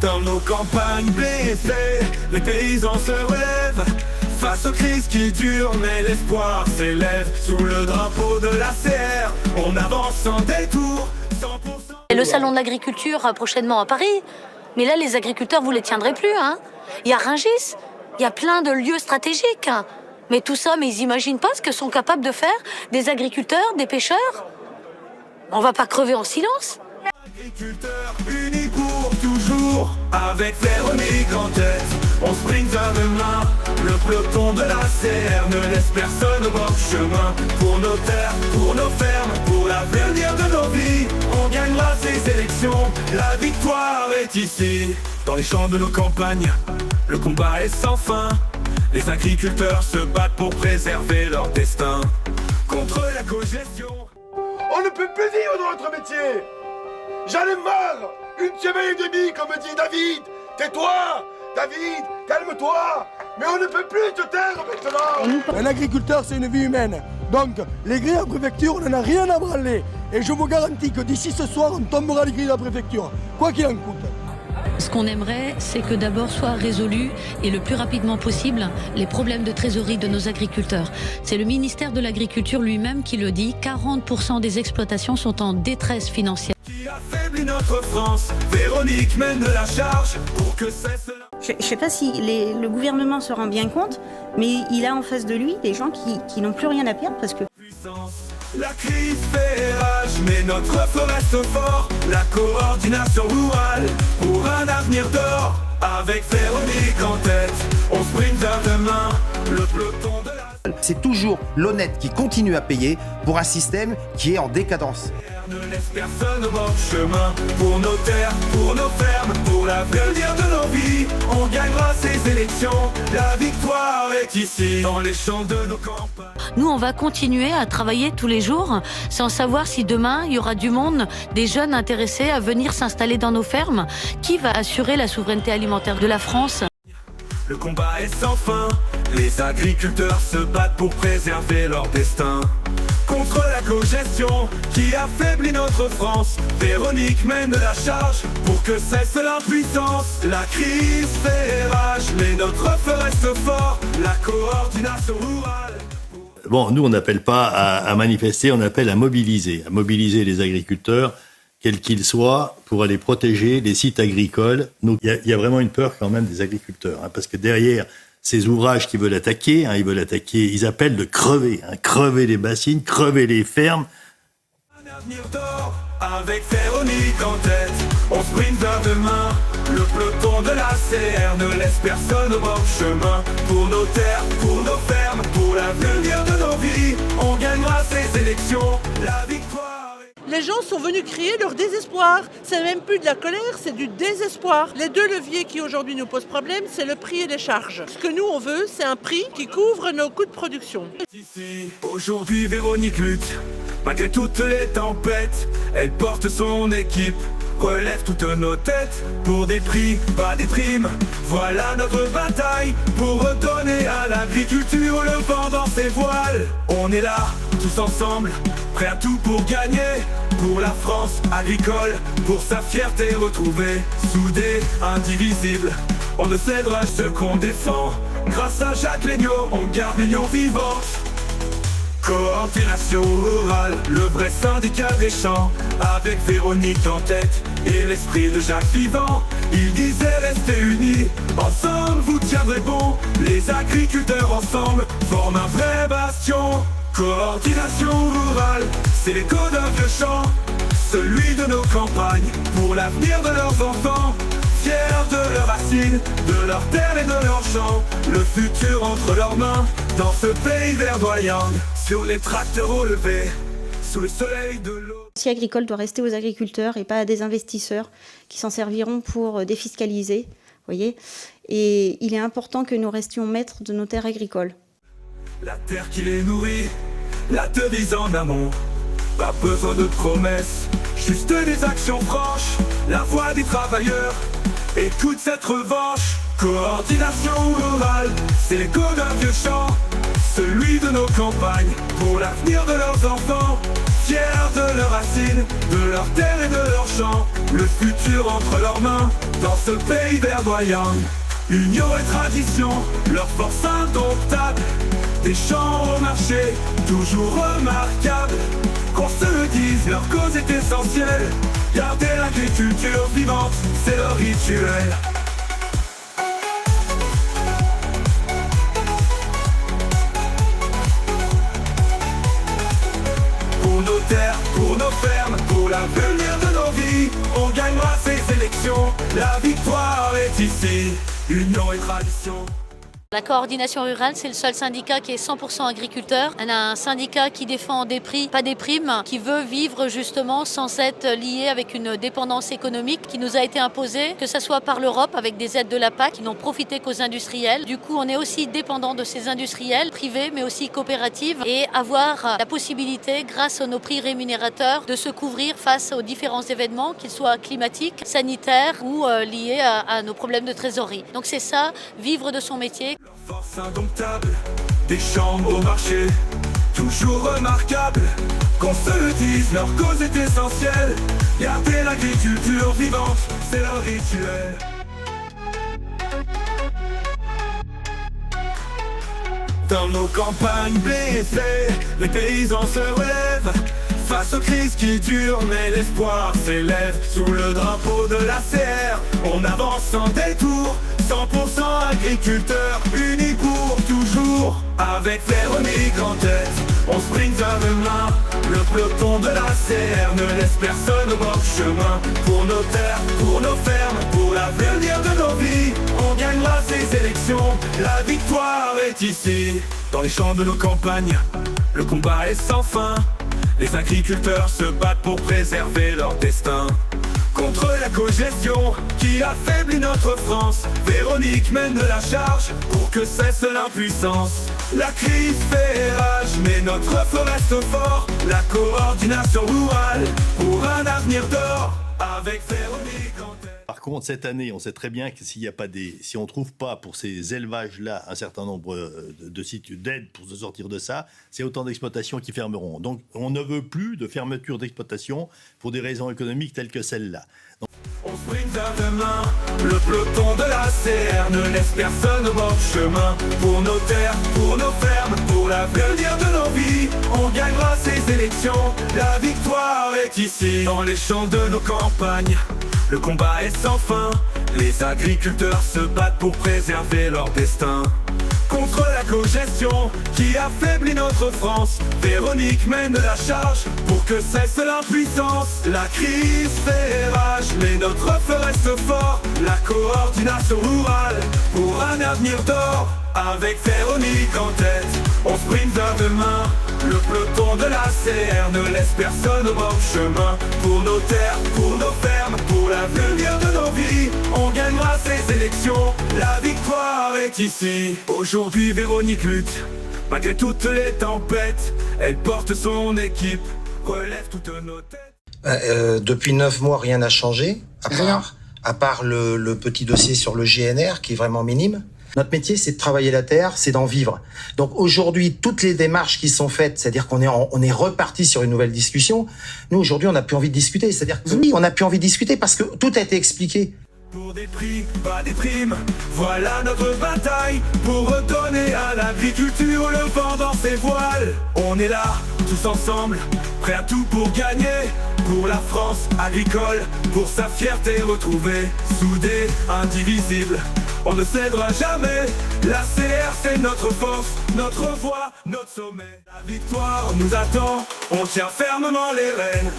Dans nos campagnes blessées, les paysans se relèvent face aux crises qui durent, mais l'espoir s'élève. Sous le drapeau de la CR, on avance sans détour, 100%. Et le salon de l'agriculture prochainement à Paris, mais là les agriculteurs vous les tiendrez plus, hein. Il y a Rungis, il y a plein de lieux stratégiques. Mais tout ça, mais ils imaginent pas ce que sont capables de faire des agriculteurs, des pêcheurs. On va pas crever en silence. Agriculteurs unis pour toujours, avec Véronique en tête, on sprint vers demain. Le peloton de la CR ne laisse personne au bord du chemin. Pour nos terres, pour nos fermes, pour l'avenir de nos vies, on gagnera ces élections, la victoire est ici. Dans les champs de nos campagnes, le combat est sans fin. Les agriculteurs se battent pour préserver leur destin. Contre la cogestion, on ne peut plus vivre dans notre métier. J'en ai marre. Une semaine et demie, comme dit David. Tais-toi, David, calme-toi. Mais on ne peut plus te taire maintenant. Un agriculteur, c'est une vie humaine. Donc, les grilles à préfecture, on n'en a rien à branler. Et je vous garantis que d'ici ce soir, on tombera les grilles à préfecture. Quoi qu'il en coûte. Ce qu'on aimerait, c'est que d'abord soient résolus, et le plus rapidement possible, les problèmes de trésorerie de nos agriculteurs. C'est le ministère de l'Agriculture lui-même qui le dit, 40% des exploitations sont en détresse financière. Qui affaiblit notre France, Véronique mène de la charge pour que cesse la... Je ne sais pas si le gouvernement se rend bien compte, mais il a en face de lui des gens qui n'ont plus rien à perdre parce que... La crise fait rage, mais notre feu reste fort. La coordination rurale pour un avenir d'or. Avec Véronique en tête, on sprint vers demain. Le peloton de la... C'est toujours l'honnête qui continue à payer pour un système qui est en décadence. Ne laisse personne au bord du chemin. Pour nos terres, pour nos fermes, pour l'avenir de nos vies, on gagnera ces élections. La victoire est ici, dans les champs de nos campagnes. Nous, on va continuer à travailler tous les jours sans savoir si demain, il y aura du monde, des jeunes intéressés à venir s'installer dans nos fermes. Qui va assurer la souveraineté alimentaire de la France ? Le combat est sans fin. Les agriculteurs se battent pour préserver leur destin. Contre la cogestion qui affaiblit notre France, Véronique mène de la charge pour que cesse l'impuissance. La crise fait rage, mais notre feu reste fort. La coordination rurale. Bon, nous on n'appelle pas à manifester, on appelle à mobiliser les agriculteurs, quels qu'ils soient, pour aller protéger les sites agricoles. Donc il y a vraiment une peur quand même des agriculteurs, parce que derrière ces ouvrages qu'ils veulent attaquer, ils appellent de crever, crever les bassines, crever les fermes. Un avenir d'or, avec Véronique en tête, on sprint vers demain. Le peloton de la CR ne laisse personne au bord du chemin. Pour nos terres, pour nos fermes, pour l'avenir de nos vies, on gagnera ces élections, la victoire. Les gens sont venus crier leur désespoir. C'est même plus de la colère, c'est du désespoir. Les deux leviers qui aujourd'hui nous posent problème, c'est le prix et les charges. Ce que nous on veut, c'est un prix qui couvre nos coûts de production. Ici, aujourd'hui Véronique lutte, malgré toutes les tempêtes, elle porte son équipe, relève toutes nos têtes, pour des prix, pas des primes. Voilà notre bataille, pour redonner à l'agriculture le vent dans ses voiles. On est là, tous ensemble, prêts à tout pour gagner, pour la France agricole, pour sa fierté retrouvée, soudée, indivisible. On ne cédera ce qu'on défend, grâce à Jacques Legnaud, on garde l'union vivante. Coordination rurale, le vrai syndicat des champs, avec Véronique en tête et l'esprit de Jacques vivant. Il disait restez unis, ensemble vous tiendrez bon. Les agriculteurs ensemble forment un vrai bastion. Coordination rurale, c'est l'écho d'un vieux chant, celui de nos campagnes, pour l'avenir de leurs enfants. Fiers de leurs racines, de leurs terres et de leurs champs, le futur entre leurs mains, dans ce pays verdoyant. Sur les tracteurs relevés, sous le soleil de l'eau. Le agricole doit rester aux agriculteurs et pas à des investisseurs qui s'en serviront pour défiscaliser, voyez. Et il est important que nous restions maîtres de nos terres agricoles. La terre qui les nourrit, la devise en amont. Pas besoin de promesses, juste des actions franches. La voix des travailleurs, écoute cette revanche. Coordination rurale, c'est l'écho d'un vieux chant, celui de nos campagnes, pour l'avenir de leurs enfants. Fiers de de leurs racines, de leurs terres et de leurs champs. Le futur entre leurs mains, dans ce pays verdoyant. Union et tradition, leur force indomptable. Des champs au marché, toujours remarquables. Qu'on se le dise, leur cause est essentielle. Garder l'agriculture vivante, c'est leur rituel. Pour nos terres, pour nos fermes, pour l'avenir de nos vies, on gagnera ces élections, la victoire est ici. Union et tradition. La coordination rurale, c'est le seul syndicat qui est 100% agriculteur. On a un syndicat qui défend des prix, pas des primes, qui veut vivre justement sans être lié avec une dépendance économique qui nous a été imposée, que ce soit par l'Europe avec des aides de la PAC qui n'ont profité qu'aux industriels. Du coup, on est aussi dépendant de ces industriels privés, mais aussi coopératives, et avoir la possibilité, grâce à nos prix rémunérateurs, de se couvrir face aux différents événements, qu'ils soient climatiques, sanitaires ou liés à nos problèmes de trésorerie. Donc c'est ça, vivre de son métier. Leur force indomptable, des champs au marché, toujours remarquables. Qu'on se le dise, leur cause est essentielle. Garder l'agriculture vivante, c'est leur rituel. Dans nos campagnes blessées, les paysans se relèvent. Face aux crises qui durent, mais l'espoir s'élève. Sous le drapeau de la CR, on avance sans détour. 100% agriculteurs, unis pour toujours. Avec Véronique en tête, on sprint vers demain. Le peloton de la CR ne laisse personne au bord du chemin. Pour nos terres, pour nos fermes, pour l'avenir de nos vies, on gagnera ces élections, la victoire est ici. Dans les champs de nos campagnes, le combat est sans fin. Les agriculteurs se battent pour préserver leur destin. Contre la cogestion qui affaiblit notre France, Véronique mène la charge pour que cesse l'impuissance. La crise fait rage, mais notre feu reste fort. La coordination rurale pour un avenir d'or, avec Véronique en tête. Par contre, cette année, on sait très bien que si on ne trouve pas pour ces élevages-là un certain nombre de sites d'aide pour se sortir de ça, c'est autant d'exploitations qui fermeront. Donc, on ne veut plus de fermeture d'exploitation pour des raisons économiques telles que celle-là. On sprint vers demain, le peloton de la CR ne laisse personne au bord du chemin. Pour nos terres, pour nos fermes, pour l'avenir de nos vies, on gagnera ces élections, la victoire est ici. Dans les champs de nos campagnes, le combat est sans fin. Les agriculteurs se battent pour préserver leur destin. Contre la cogestion qui affaiblit notre France, Véronique mène la charge pour que cesse l'impuissance. La crise fait rage, mais notre feu reste fort. La coordination rurale pour un avenir d'or, avec Véronique en tête, on sprint vers demain. Le peloton de la CR ne laisse personne au bord du chemin. Pour nos terres, pour nos fermes, pour l'avenir de nos vies, on gagnera ces élections, la victoire est ici. Aujourd'hui Véronique lutte, malgré toutes les tempêtes. Elle porte son équipe, relève toutes nos têtes. Depuis 9 mois, rien n'a changé, à part le petit dossier sur le GNR qui est vraiment minime. Notre métier, c'est de travailler la terre, c'est d'en vivre. Donc aujourd'hui, toutes les démarches qui sont faites, c'est-à-dire qu'on est reparti sur une nouvelle discussion. Nous, aujourd'hui, on n'a plus envie de discuter. C'est-à-dire que oui, on n'a plus envie de discuter parce que tout a été expliqué. Pour des prix, pas des primes, voilà notre bataille. Pour redonner à l'agriculture le vent dans ses voiles. On est là, tous ensemble, prêts à tout pour gagner. Pour la France agricole, pour sa fierté retrouvée. Soudés, indivisibles, on ne cédera jamais. La CR c'est notre force, notre voix, notre sommet. La victoire nous attend, on tient fermement les rênes.